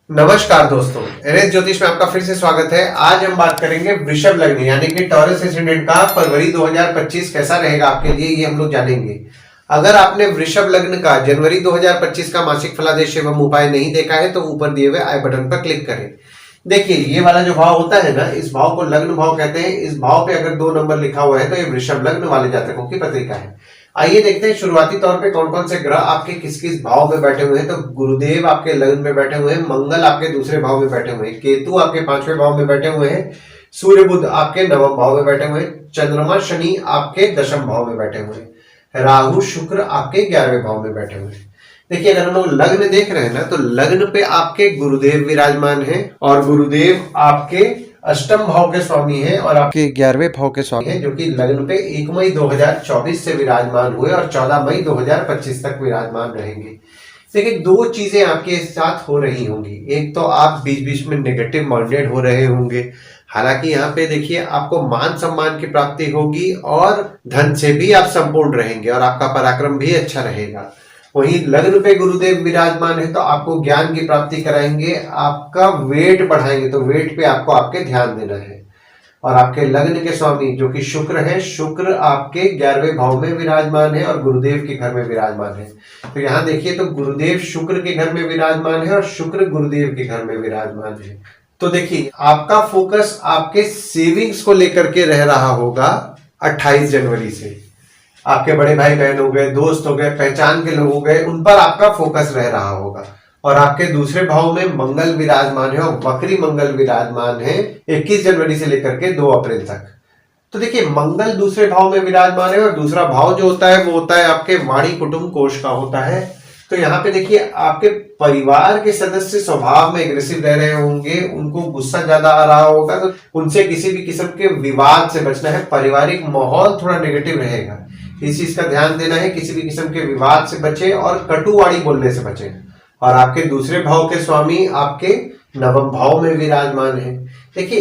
नमस्कार दोस्तों, एनएस ज्योतिष में आपका फिर से स्वागत है। आज हम बात करेंगे वृषभ लग्न यानी कि टॉरस एसेंडेंट का फरवरी 2025 कैसा रहेगा आपके लिए, ये हम लोग जानेंगे। अगर आपने वृषभ लग्न का जनवरी 2025 का मासिक फलादेश एवं उपाय नहीं देखा है तो ऊपर दिए हुए आई बटन पर क्लिक करें। देखिए, ये वाला जो भाव होता है ना, इस भाव को लग्न भाव कहते हैं। इस भाव पे अगर 2 नंबर लिखा हुआ है तो ये वृषभ लग्न वाले जातकों की पत्रिका है। आइए देखते हैं शुरुआती तौर पे कौन कौन से ग्रह आपके किस किस भाव में बैठे हुए हैं। तो गुरुदेव आपके लग्न में बैठे हुए हैं, मंगल आपके दूसरे भाव में बैठे हुए हैं, केतु आपके 5वें भाव में बैठे हुए हैं, सूर्य बुध आपके 9वें भाव में बैठे हुए हैं, चंद्रमा शनि आपके 10वें भाव में बैठे हुए हैं, राहु शुक्र आपके 11वें भाव में बैठे हुए हैं। देखिए, अगर हम लोग लग्न देख रहे हैं ना, तो लग्न पे आपके गुरुदेव विराजमान हैं और गुरुदेव आपके अष्टम भाव के स्वामी हैं और आपके 11वें भाव के स्वामी हैं, जो कि लग्न पे 1 मई 2024 से विराजमान हुए और 14 मई 2025 तक विराजमान रहेंगे। देखिए, 2 चीजें आपके साथ हो रही होंगी। एक तो आप बीच बीच में नेगेटिव माइंडेड हो रहे होंगे, हालांकि यहाँ पे देखिए आपको मान सम्मान की प्राप्ति होगी और धन से भी आप संपूर्ण रहेंगे और आपका पराक्रम भी अच्छा रहेगा। वहीं लग्न पे गुरुदेव विराजमान है तो आपको ज्ञान की प्राप्ति कराएंगे, आपका वेट बढ़ाएंगे, तो वेट पे आपको आपके ध्यान देना है। और आपके लग्न के स्वामी जो कि शुक्र है, शुक्र आपके 11वें भाव में विराजमान है और गुरुदेव के घर में विराजमान है। तो यहाँ देखिए, तो गुरुदेव शुक्र के घर में विराजमान है और शुक्र गुरुदेव के घर में विराजमान है। तो देखिए, आपका फोकस आपके सेविंग्स को लेकर के रह रहा होगा 28 जनवरी से। आपके बड़े भाई बहन हो गए, दोस्त हो गए, पहचान के लोग हो गए, उन पर आपका फोकस रह रहा होगा। और आपके दूसरे भाव में मंगल विराजमान है और वक्री मंगल विराजमान है 21 जनवरी से लेकर के 2 अप्रैल तक। तो देखिए, मंगल दूसरे भाव में विराजमान है और दूसरा भाव जो होता है वो होता है आपके वाणी कुटुंब कोष का होता है। तो यहाँ पे देखिए, आपके परिवार के सदस्य स्वभाव में एग्रेसिव रह रहे होंगे, उनको गुस्सा ज्यादा आ रहा होगा, तो उनसे किसी भी किस्म के विवाद से बचना है। पारिवारिक माहौल थोड़ा नेगेटिव रहेगा, इस चीज का ध्यान देना है। किसी भी किस्म के विवाद से बचे और कटुवाणी बोलने से बचे। और आपके दूसरे भाव के स्वामी आपके 9वें भाव में विराजमान है। देखिए,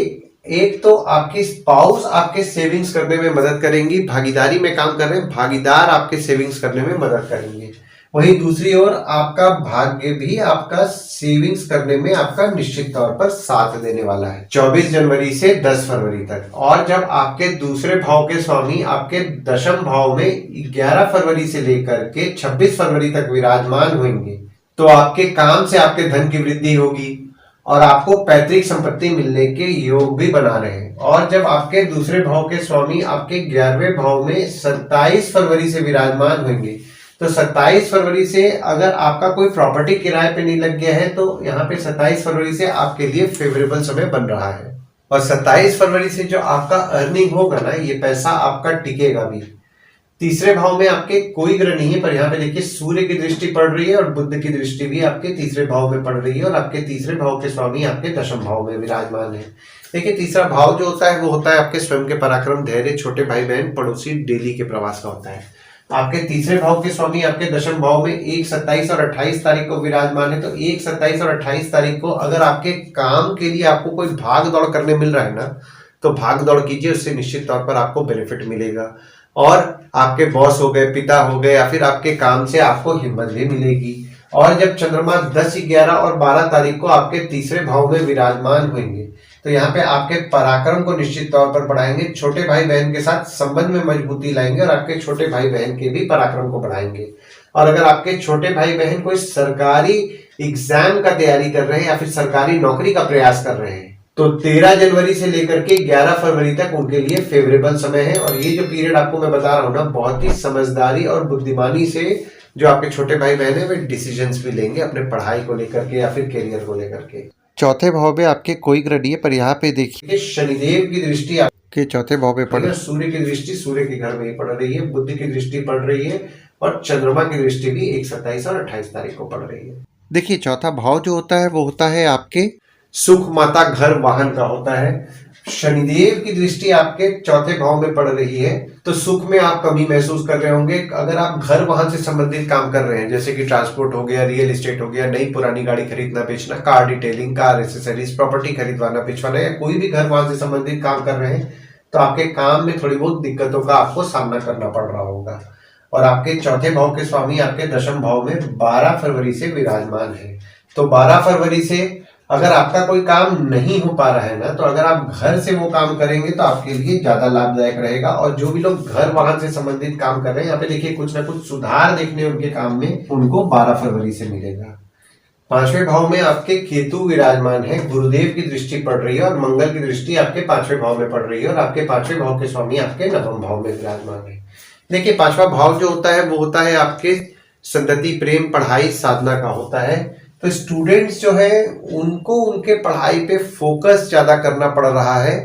एक तो आपकी स्पाउस आपके सेविंग्स करने में मदद करेंगी, भागीदारी में काम कर रहे हैं, भागीदार आपके सेविंग्स करने में मदद करेंगे। वहीं दूसरी ओर आपका भाग्य भी आपका सेविंग्स करने में आपका निश्चित तौर पर साथ देने वाला है 24 जनवरी से 10 फरवरी तक। और जब आपके दूसरे भाव के स्वामी आपके 10वें भाव में 11 फरवरी से लेकर के 26 फरवरी तक विराजमान होंगे, तो आपके काम से आपके धन की वृद्धि होगी और आपको पैतृक संपत्ति मिलने के योग भी बना रहे हैं। और जब आपके दूसरे भाव के स्वामी आपके 11वें भाव में 27 फरवरी से विराजमान होंगे, तो 27 फरवरी से अगर आपका कोई प्रॉपर्टी किराए पे नहीं लग गया है तो यहाँ पे 27 फरवरी से आपके लिए फेवरेबल समय बन रहा है। और 27 फरवरी से जो आपका अर्निंग होगा ना, ये पैसा आपका टिकेगा भी। तीसरे भाव में आपके कोई ग्रह नहीं है, पर यहाँ पे देखिए सूर्य की दृष्टि पड़ रही है और बुध की दृष्टि भी आपके तीसरे भाव में पड़ रही है और आपके तीसरे भाव के स्वामी आपके 10वें भाव में विराजमान है। देखिए, तीसरा भाव जो होता है वो होता है आपके स्वयं के पराक्रम, धैर्य, छोटे भाई बहन, पड़ोसी, डेली के प्रवास का होता है। आपके तीसरे भाव के स्वामी आपके 10वें भाव में 1, 27 और 28 तारीख को विराजमान है। तो 1, 27 और 28 तारीख को अगर आपके काम के लिए आपको कोई भाग दौड़ करने मिल रहा है ना, तो भाग दौड़ कीजिए, उससे निश्चित तौर पर आपको बेनिफिट मिलेगा। और आपके बॉस हो गए, पिता हो गए, या फिर आपके काम से आपको हिम्मत भी मिलेगी। और जब चंद्रमा 10, 11 और 12 तारीख को आपके तीसरे भाव में विराजमान होंगे, तो यहाँ पे आपके पराक्रम को निश्चित तौर पर बढ़ाएंगे, छोटे भाई बहन के साथ संबंध में मजबूती लाएंगे और आपके छोटे भाई बहन के भी पराक्रम को बढ़ाएंगे। और अगर आपके छोटे भाई बहन कोई सरकारी एग्जाम का तैयारी कर रहे हैं या फिर सरकारी नौकरी का प्रयास कर रहे हैं, तो 13 जनवरी से लेकर के 11 फरवरी तक उनके लिए फेवरेबल समय है। और ये जो पीरियड आपको मैं बता रहा हूँ ना, बहुत ही समझदारी और बुद्धिमानी से जो आपके छोटे भाई बहन है वे डिसीजंस भी लेंगे अपने पढ़ाई को लेकर के या फिर करियर को लेकर के। चौथे भाव में आपके कोई ग्रह नहीं है, पर यहाँ पे देखिए शनिदेव की दृष्टि आपके चौथे भाव में पड़ रही है, सूर्य की दृष्टि सूर्य के घर में ही पड़ रही है, बुध की दृष्टि पड़ रही है और चंद्रमा की दृष्टि भी 1, 27 और 28 तारीख को पड़ रही है। देखिए, चौथा भाव जो होता है वो होता है आपके सुख, माता, घर, वाहन का होता है। शनिदेव की दृष्टि आपके चौथे भाव में पड़ रही है, तो सुख में आप कमी महसूस कर रहे होंगे। अगर आप घर वाहन से संबंधित काम कर रहे हैं, जैसे कि ट्रांसपोर्ट हो गया, रियल एस्टेट हो गया, नई पुरानी गाड़ी खरीदना बेचना, car detailing, car accessories, property खरीदवाना बेचवाना, या कोई भी घर वाहन से संबंधित काम कर रहे हैं, तो आपके काम में थोड़ी बहुत दिक्कतों का आपको सामना करना पड़ रहा होगा। और आपके चौथे भाव के स्वामी आपके 10वें भाव में 12 फरवरी से विराजमान है। तो 12 फरवरी से अगर आपका कोई काम नहीं हो पा रहा है ना, तो अगर आप घर से वो काम करेंगे तो आपके लिए ज्यादा लाभदायक रहेगा। और जो भी लोग घर वाहन से संबंधित काम कर रहे हैं, यहाँ पे देखिए कुछ ना कुछ सुधार देखने उनके काम में उनको 12 फरवरी से मिलेगा। 5वें भाव में आपके केतु विराजमान है, गुरुदेव की दृष्टि पड़ रही है और मंगल की दृष्टि आपके 5वें भाव में पड़ रही है और आपके 5वें भाव के स्वामी आपके 9वें भाव में विराजमान है। देखिए 5वां भाव जो होता है वो होता है आपके संतति, प्रेम, पढ़ाई, साधना का होता है। तो स्टूडेंट्स जो है उनको उनके पढ़ाई पे फोकस ज्यादा करना पड़ रहा है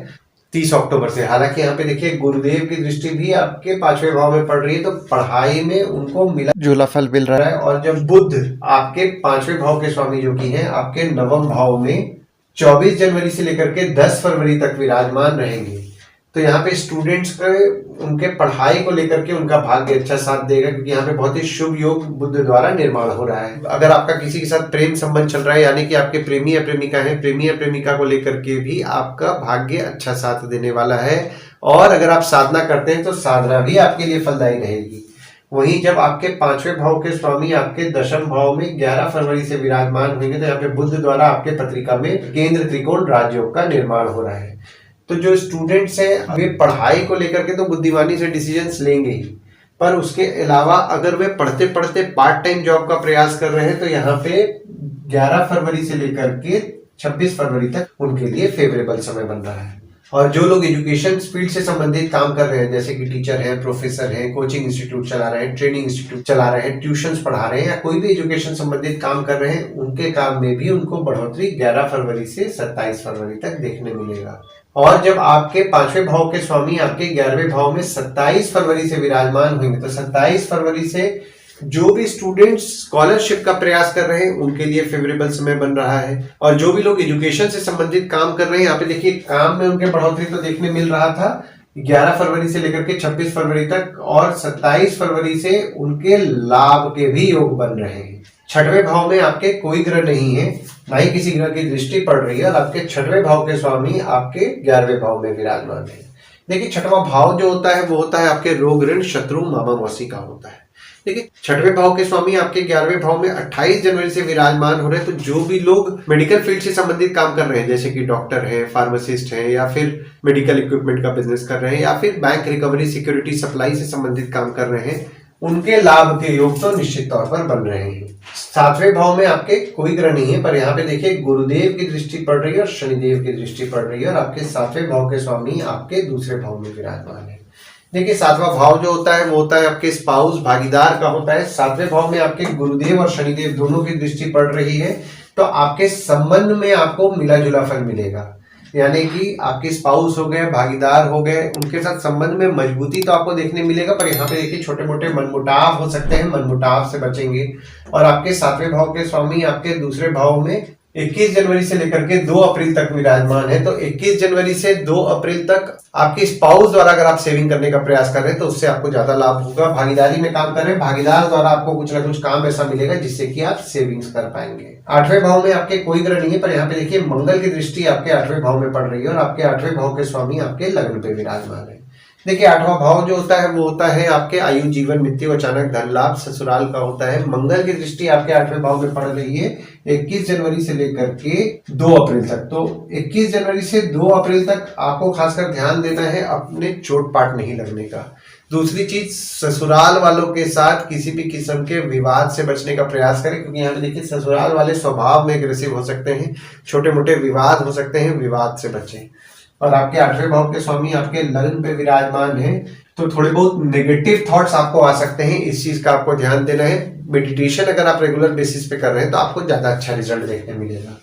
30 अक्टूबर से। हालांकि यहाँ पे देखिए गुरुदेव की दृष्टि भी आपके 5वें भाव में पड़ रही है, तो पढ़ाई में उनको मिला जुला फल मिल रहा है। और जब बुध आपके 5वें भाव के स्वामी जो कि हैं आपके 9वें भाव में 24 जनवरी से लेकर के 10 फरवरी तक विराजमान रहेंगे, तो यहाँ पे स्टूडेंट्स के उनके पढ़ाई को लेकर के उनका भाग्य अच्छा साथ देगा, क्योंकि यहाँ पे बहुत ही शुभ योग बुध द्वारा निर्माण हो रहा है। अगर आपका किसी के साथ प्रेम संबंध चल रहा है, यानी कि आपके प्रेमी या प्रेमिका है, प्रेमी या प्रेमिका को लेकर के भी आपका भाग्य अच्छा साथ देने वाला है। और अगर आप साधना करते हैं तो साधना भी आपके लिए फलदायी रहेगी। वहीं जब आपके 5वें भाव के स्वामी आपके 10वें भाव में 11 फरवरी से विराजमान होंगे, तो यहाँ पे बुध द्वारा आपके पत्रिका में केंद्र त्रिकोण राजयोग का निर्माण हो रहा है। तो जो स्टूडेंट्स हैं वे पढ़ाई को लेकर के तो बुद्धिमानी से डिसीजंस लेंगे ही, पर उसके अलावा अगर वे पढ़ते पढ़ते पार्ट टाइम जॉब का प्रयास कर रहे हैं, तो यहाँ पे 11 फरवरी से लेकर के 26 फरवरी तक उनके लिए फेवरेबल समय बन रहा है। और जो लोग एजुकेशन फील्ड से संबंधित काम कर रहे हैं, जैसे कि टीचर हैं, प्रोफेसर हैं, कोचिंग इंस्टीट्यूट चला रहे हैं, ट्रेनिंग इंस्टीट्यूट चला रहे हैं, ट्यूशंस पढ़ा रहे हैं, या कोई भी एजुकेशन संबंधित काम कर रहे हैं, उनके काम में भी उनको बढ़ोतरी 11 फरवरी से 27 फरवरी तक देखने मिलेगा। और जब आपके 5वें भाव के स्वामी आपके 11वें भाव में 27 फरवरी से विराजमान होंगे, तो 27 फरवरी से जो भी स्टूडेंट्स स्कॉलरशिप का प्रयास कर रहे हैं उनके लिए फेवरेबल समय बन रहा है। और जो भी लोग एजुकेशन से संबंधित काम कर रहे हैं, यहाँ पे देखिए काम में उनके बढ़ोतरी तो देखने मिल रहा था 11 फरवरी से लेकर के 26 फरवरी तक, और 27 फरवरी से उनके लाभ के भी योग बन रहे हैं। 6वें भाव में आपके कोई ग्रह नहीं है, ना ही किसी ग्रह की दृष्टि पड़ रही है, और आपके 6वें भाव के स्वामी आपके 11वें भाव में विराजमान है। देखिए 6वां भाव जो होता है वो होता है आपके रोग, ऋण, शत्रु, मामा मौसी का होता है। देखिए 6वें भाव के स्वामी आपके 11वें भाव में 28 जनवरी से विराजमान हो रहे हैं। तो जो भी लोग मेडिकल फील्ड से संबंधित काम कर रहे हैं, जैसे कि डॉक्टर हैं, फार्मासिस्ट हैं, या फिर मेडिकल इक्विपमेंट का बिजनेस कर रहे हैं, या फिर बैंक रिकवरी, सिक्योरिटी सप्लाई से संबंधित काम कर रहे हैं, उनके लाभ के योग तो निश्चित तौर पर बन रहे हैं। 7वें भाव में आपके कोई ग्रह नहीं है, पर यहाँ पे देखिए गुरुदेव की दृष्टि पड़ रही है और शनिदेव की दृष्टि पड़ रही है, और आपके 7वें भाव के स्वामी आपके दूसरे भाव में विराजमान है। देखिए 7वां भाव जो होता है वो होता है आपके स्पाउस, भागीदार का होता है। 7वें भाव में आपके गुरुदेव और शनिदेव दोनों की दृष्टि पड़ रही है, तो आपके संबंध में आपको मिला जुला फल मिलेगा। यानी कि आपके स्पाउस हो गए, भागीदार हो गए, उनके साथ संबंध में मजबूती तो आपको देखने मिलेगा, पर यहाँ पे देखिए छोटे मोटे मनमुटाव हो सकते हैं, मनमुटाव से बचेंगे। और आपके 7वें भाव के स्वामी आपके दूसरे भाव में 21 जनवरी से लेकर के 2 अप्रैल तक विराजमान है। तो 21 जनवरी से 2 अप्रैल तक आपके स्पाउस द्वारा अगर आप सेविंग करने का प्रयास कर रहे हैं तो उससे आपको ज्यादा लाभ होगा। भागीदारी में काम कर रहे हैं, भागीदार द्वारा आपको कुछ ना कुछ काम ऐसा मिलेगा जिससे कि आप सेविंग्स कर पाएंगे। 8वें भाव में आपके कोई ग्रह नहीं है, पर यहाँ पे देखिए मंगल की दृष्टि आपके 8वें भाव में पड़ रही है, और आपके 8वें भाव के स्वामी आपके लग्न पे विराजमान है। देखिए 8वां भाव जो होता है वो होता है आपके आयु, जीवन, मृत्यु, अचानक धन लाभ, ससुराल का होता है। मंगल की दृष्टि आपके 8वें भाव में पड़ रही है 21 जनवरी से लेकर के 2 अप्रैल तक। तो 21 जनवरी से 2 अप्रैल तक आपको खासकर ध्यान देना है अपने चोट पाट नहीं लगने का। दूसरी चीज, ससुराल वालों के साथ किसी भी किस्म के विवाद से बचने का प्रयास करें, क्योंकि यहाँ देखिए ससुराल वाले स्वभाव में एग्रेसिव हो सकते हैं, छोटे मोटे विवाद हो सकते हैं, विवाद से बचें। और आपके 8वें भाव के स्वामी आपके लग्न पे विराजमान है, तो थोड़े बहुत नेगेटिव थॉट्स आपको आ सकते हैं, इस चीज का आपको ध्यान देना है। मेडिटेशन अगर आप रेगुलर बेसिस पे कर रहे हैं तो आपको ज्यादा अच्छा रिजल्ट देखने मिलेगा।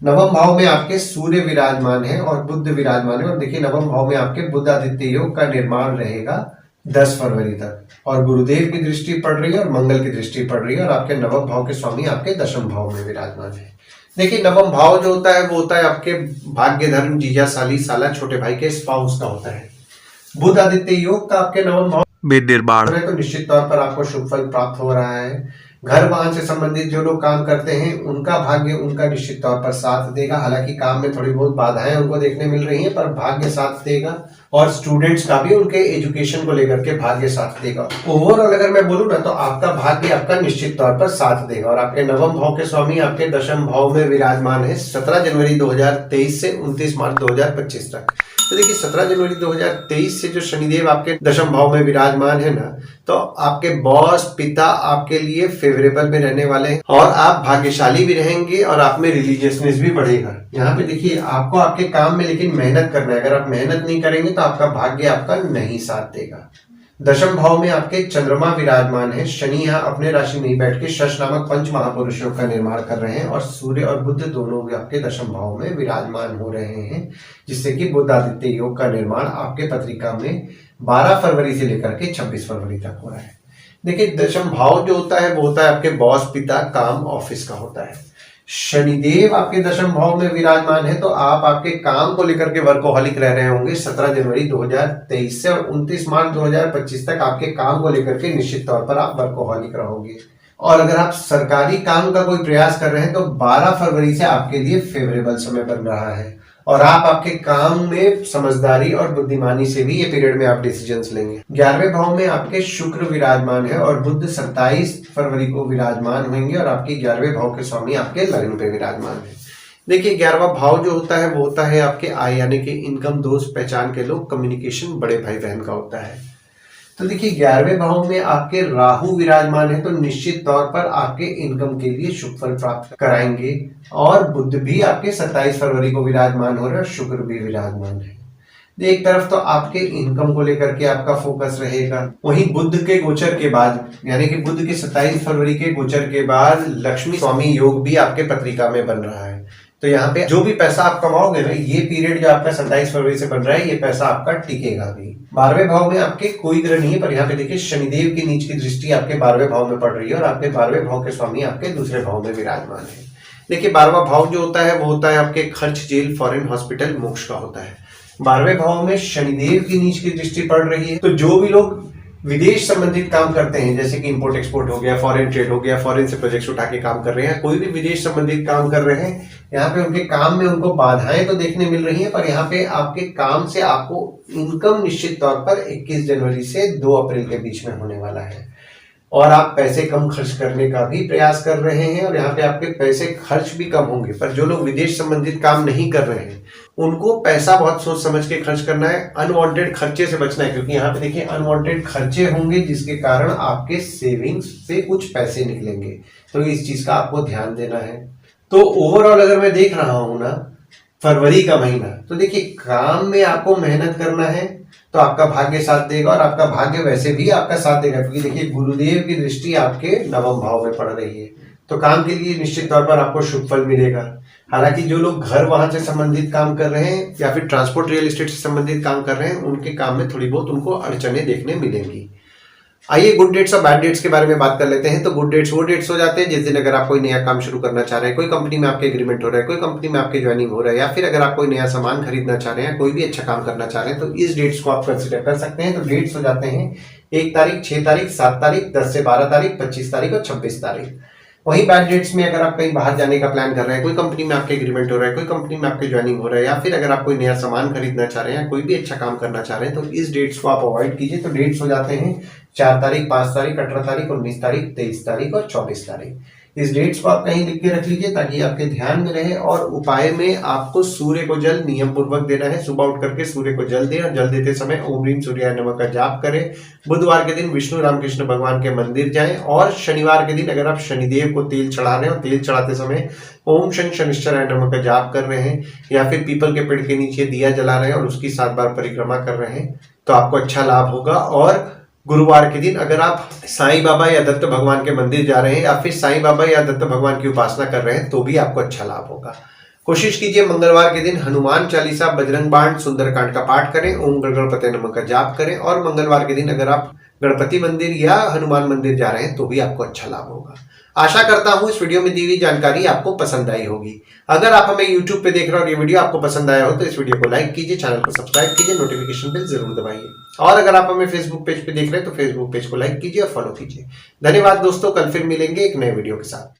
9वें भाव में आपके सूर्य विराजमान है और बुध विराजमान है, और देखिए 9वें भाव में आपके बुध आदित्य योग का निर्माण रहेगा 10 फरवरी तक, और गुरुदेव की दृष्टि पड़ रही है और मंगल की दृष्टि पड़ रही है, और आपके 9वें भाव के स्वामी आपके 10वें भाव में विराजमान है। देखिए 9वां भाव जो होता है वो होता है आपके भाग्य, धर्म, जीजा, साली, साला, छोटे भाई के स्पाउस का होता है। बुध आदित्य योग का आपके 9वां भाव में निर्माण है, तो निश्चित तौर पर आपको शुभ फल प्राप्त हो रहा है। घर वाहन से संबंधित जो लोग काम करते हैं उनका भाग्य उनका निश्चित तौर पर साथ देगा। हालांकि काम में थोड़ी बहुत बाधाएं उनको देखने मिल रही हैं, पर भाग्य साथ देगा। और स्टूडेंट्स का भी उनके एजुकेशन को लेकर के भाग्य साथ देगा। ओवरऑल अगर मैं बोलूं ना तो आपका भाग्य आपका निश्चित तौर पर साथ देगा। और आपके नवम भाव के स्वामी आपके दशम भाव में विराजमान है 17 जनवरी 2023 से 29 मार्च 2025 तक। तो देखिए 17 जनवरी 2023 से जो शनिदेव आपके दशम भाव में विराजमान है ना, तो आपके बॉस पिता आपके लिए फेवरेबल में रहने वाले हैं और आप भाग्यशाली भी रहेंगे और आप में रिलीजियसनेस भी बढ़ेगा। यहाँ पे देखिए आपको आपके काम में लेकिन मेहनत करना है। अगर आप मेहनत नहीं करेंगे तो आपका भाग्य आपका नहीं साथ देगा। दशम भाव में आपके चंद्रमा विराजमान है। शनि यहाँ अपने राशि में ही बैठ के शश नामक पंच महापुरुषों का निर्माण कर रहे हैं और सूर्य और बुध दोनों भी आपके दशम भाव में विराजमान हो रहे हैं, जिससे कि बुधादित्य योग का निर्माण आपके पत्रिका में 12 फरवरी से लेकर के 26 फरवरी तक हो रहा है। देखिए दशम भाव जो होता है वो होता है आपके बॉस पिता काम ऑफिस का होता है। शनिदेव आपके दशम भाव में विराजमान है तो आप आपके काम को लेकर के वर्कोहॉलिक रह रहे होंगे 17 जनवरी 2023 से और 29 मार्च 2025 तक आपके काम को लेकर के निश्चित तौर पर आप वर्कोहॉलिक रहोगे। और अगर आप सरकारी काम का कोई प्रयास कर रहे हैं तो 12 फरवरी से आपके लिए फेवरेबल समय बन रहा है और आप आपके काम में समझदारी और बुद्धिमानी से भी ये पीरियड में आप डिसीजंस लेंगे। 11वें भाव में आपके शुक्र विराजमान है और बुध 27 फरवरी को विराजमान होंगे और आपके 11वें भाव के स्वामी आपके लग्न पे विराजमान है। देखिए 11वां भाव जो होता है वो होता है आपके आय यानी कि इनकम, दोस्त, पहचान के लोग, कम्युनिकेशन, बड़े भाई बहन का होता है। तो देखिए 11वें भाव में आपके राहु विराजमान है तो निश्चित तौर पर आपके इनकम के लिए शुभ फल प्राप्त कराएंगे। और बुध भी आपके 27 फरवरी को विराजमान हो रहे हैं और शुक्र भी विराजमान है। एक तरफ तो आपके इनकम को लेकर के आपका फोकस रहेगा, वहीं बुध के गोचर के बाद यानी कि बुध के 27 फरवरी के गोचर के बाद लक्ष्मी स्वामी योग भी आपके पत्रिका में बन रहा है। तो यहाँ पे जो भी पैसा आप कमाओगे ना, ये पीरियड जो आपका 27 फरवरी से बन रहा है, ये पैसा आपका टिकेगा भी। 12वें भाव में आपके कोई ग्रह नहीं है, पर यहाँ पे देखिए शनिदेव की नीच की दृष्टि आपके 12वें भाव में पड़ रही है और आपके 12वें भाव के स्वामी आपके दूसरे भाव में विराजमान है। देखिए 12वां भाव जो होता है वो होता है आपके खर्च, जेल, फॉरेन, हॉस्पिटल, मोक्ष का होता है। 12वें भाव में शनिदेव की नीच की दृष्टि पड़ रही है तो जो भी लोग विदेश संबंधित काम करते हैं जैसे कि इंपोर्ट एक्सपोर्ट हो गया, फॉरेन ट्रेड हो गया, फॉरेन से प्रोजेक्ट्स उठा के काम कर रहे हैं, कोई भी विदेश संबंधित काम कर रहे हैं, यहाँ पे उनके काम में उनको बाधाएं तो देखने मिल रही हैं, पर यहाँ पे आपके काम से आपको इनकम निश्चित तौर पर 21 जनवरी से 2 अप्रैल के बीच में होने वाला है। और आप पैसे कम खर्च करने का भी प्रयास कर रहे हैं और यहाँ पे आपके पैसे खर्च भी कम होंगे। पर जो लोग विदेश संबंधित काम नहीं कर रहे हैं उनको पैसा बहुत सोच समझ के खर्च करना है, अनवांटेड खर्चे से बचना है, क्योंकि यहाँ पे देखिए अनवांटेड खर्चे होंगे जिसके कारण आपके सेविंग्स से कुछ पैसे निकलेंगे। तो इस चीज का आपको ध्यान देना है। तो ओवरऑल अगर मैं देख रहा हूं ना फरवरी का महीना, तो देखिए काम में आपको मेहनत करना है तो आपका भाग्य साथ देगा और आपका भाग्य वैसे भी आपका साथ देगा, क्योंकि देखिए गुरुदेव की दृष्टि आपके नवम भाव में पड़ रही है। तो काम के लिए निश्चित तौर पर आपको शुभ फल मिलेगा। हालांकि जो लोग घर वाहन से संबंधित काम कर रहे हैं या फिर ट्रांसपोर्ट रियल एस्टेट से संबंधित काम कर रहे हैं, उनके काम में थोड़ी बहुत उनको अड़चने देखने मिलेंगी। आइए गुड डेट्स और बैड डेट्स के बारे में बात कर लेते हैं। तो गुड डेट्स वो डेट्स हो जाते हैं जिस दिन अगर आप कोई नया काम शुरू करना चाह रहे हैं, कोई कंपनी में आपके एग्रीमेंट हो रहा है, कोई कंपनी में आपके ज्वाइनिंग हो रहा है, या फिर अगर आप कोई नया सामान खरीदना चाह रहे हैं, कोई भी अच्छा काम करना चाह रहे हैं, तो इस डेट्स को आप कंसिडर कर सकते हैं। तो डेट्स हो जाते हैं 1 तारीख, 6 तारीख, 7 तारीख, 10 से 12 तारीख, 25 तारीख और 26 तारीख। वहीं बैड डेट्स में अगर आप कहीं बाहर जाने का प्लान कर रहे हैं, कोई कंपनी में आपके एग्रीमेंट हो रहा है, कोई कंपनी में आपके ज्वाइनिंग हो रहा है, या फिर अगर आप कोई नया सामान खरीदना चाह रहे हैं, कोई भी अच्छा काम करना चाह रहे हैं, तो इस डेट्स को आप अवॉइड कीजिए। तो डेट्स हो जाते हैं 4 तारीख, 5 तारीख, 18 तारीख, 19 तारीख, 23 तारीख और 24 तारीख। इस डेट्स को आप कहीं लिख के रख लीजिए ताकि आपके ध्यान में रहे। और उपाय में आपको सूर्य को जल नियम पूर्वक देना है। सुबह उठ करके सूर्य को जल दें और जल देते समय ओम ह्रीम सूर्याय नमः का जाप करें। बुधवार के दिन विष्णु रामकृष्ण भगवान के मंदिर जाएं और शनिवार के दिन अगर आप शनिदेव को तेल चढ़ा रहे हैं और तेल चढ़ाते समय ओम शं शनिश्चराय नमः का जाप कर रहे हैं या फिर पीपल के पेड़ के नीचे दिया जला रहे हैं और उसकी 7 बार परिक्रमा कर रहे हैं तो आपको अच्छा लाभ होगा। और गुरुवार के दिन अगर आप साईं बाबा या दत्त भगवान के मंदिर जा रहे हैं या फिर साईं बाबा या दत्त भगवान की उपासना कर रहे हैं तो भी आपको अच्छा लाभ होगा। कोशिश कीजिए मंगलवार के दिन हनुमान चालीसा, बजरंग बाण, सुंदरकांड का पाठ करें, ओम गणपते नमः का जाप करें। और मंगलवार के दिन अगर आप गणपति मंदिर या हनुमान मंदिर जा रहे हैं तो भी आपको अच्छा लाभ होगा। आशा करता हूं इस वीडियो में दी हुई जानकारी आपको पसंद आई होगी। अगर आप हमें YouTube पे देख रहे हो और ये वीडियो आपको पसंद आया हो तो इस वीडियो को लाइक कीजिए, चैनल को सब्सक्राइब कीजिए, नोटिफिकेशन बेल जरूर दबाइए। और अगर आप हमें फेसबुक पेज पे देख रहे हैं तो फेसबुक पेज को लाइक कीजिए और फॉलो कीजिए। धन्यवाद दोस्तों, कल फिर मिलेंगे एक नए वीडियो के साथ।